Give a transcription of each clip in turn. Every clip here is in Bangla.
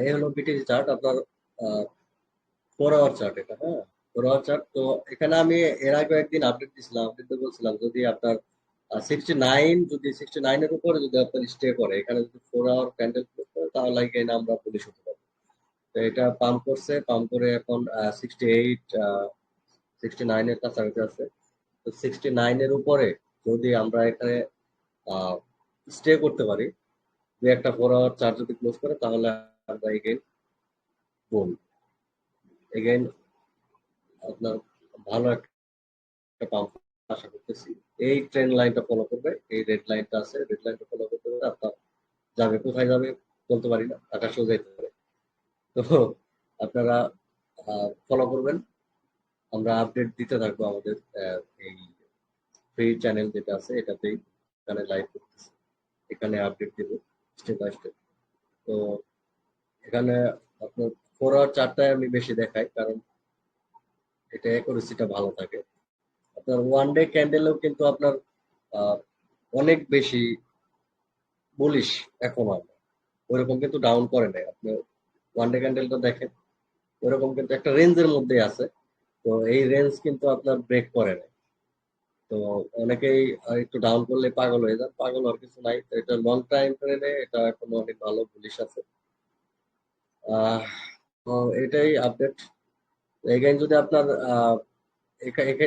এই হলো বিটিসি চার্ট আপনার 4 আওয়ার চার্ট এটা, হ্যাঁ, 4 আওয়ার চার্ট। তো এখানে আমি এর আগে একদিন আপডেট দিছিলাম, আপডেট বলছিলাম যদি আপনার 69, যদি 69-এর উপরে যদি আপনার স্টে করে, এখানে যদি 4 আওয়ার ক্যান্ডেল করে, তাহলে এখানে আমরা পুলিশ হতে পারবো। তো এটা পাম্প করছে, পাম্প করে এখন 68, 69-এর কাছাকাছি আছে। তো 69-এর উপরে যদি আমরা এখানে স্টে করতে পারি, যে একটা 4 আওয়ার চার্জ যদি ক্লোজ করে, তাহলে আমরা এগেইন বল এগেইন আপনার ভালো একটা পাম্প আশা করতেছি। এই ট্রেন লাইনটা ফলো করবে, এই রেড লাইনটা আছে, রেড লাইনটা ফলো করতে হবে। আপনার যাবে কোথায় যাবে বলতে পারি না, আকাশেও যাইতে পারে। তো আপনারা ফলো করবেন, আমরা আপডেট দিতে থাকবো আমাদের এই ফ্রি চ্যানেল যেটা আছে এটাতেই, এখানে লাইভ করতেছি, এখানে আপডেট দেব স্টেপ বাই স্টেপ। তো এখানে আপনার 4 আওয়ার চারটায় আমি বেশি দেখাই, কারণ এটা অ্যাকুরেসিটা ভালো থাকে। আপনার ওয়ান ডে ক্যান্ডেলেও কিন্তু আপনার আহ, অনেক বেশি বুলিশ এখন আমরা ওইরকম কিন্তু ডাউন করে নাই। আপনি ওয়ান ডে ক্যান্ডেলটা দেখেন, ওইরকম কিন্তু একটা রেঞ্জের মধ্যে আছে। তো এই রেঞ্জ কিন্তু আপনার ব্রেক করে নাই। তো অনেকেই একটু ডাউন করলে পাগল হয়ে যান, পাগল হওয়ার কিছু নাই। তো এটা লং টাইম ফ্রেমে এটা এখন অনেক ভালো বুলিশ আছে। আহ তো এটাই আপডেট। এখানে যদি আপনার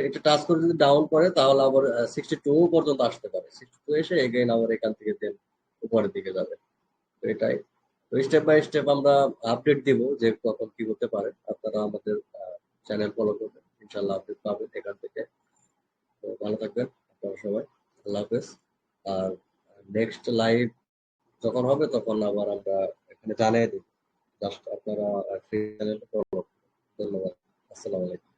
এটা টাচ করে যদি ডাউন করে, তাহলে আবার 62 পর্যন্ত আসতে পারে, 62 এসে এগেইন আবার এখান থেকে দেন উপরের দিকে যাবে। তো এটাই, তো স্টেপ বাই স্টেপ আমরা আপডেট দিব যে কখন কি হতে পারে। আপনারা আমাদের চ্যানেল ফলো করবেন, ইনশাল্লাহ আপডেট পাবেন এখান থেকে। তো ভালো থাকবেন আপনারা সবাই, আল্লাহ হাফেজ। আর নেক্সট লাইভ যখন হবে তখন আবার আমরা এখানে জানিয়ে দিব, জাস্ট আপনারা চ্যানেল ফলো। ধন্যবাদ, আসসালামু আলাইকুম।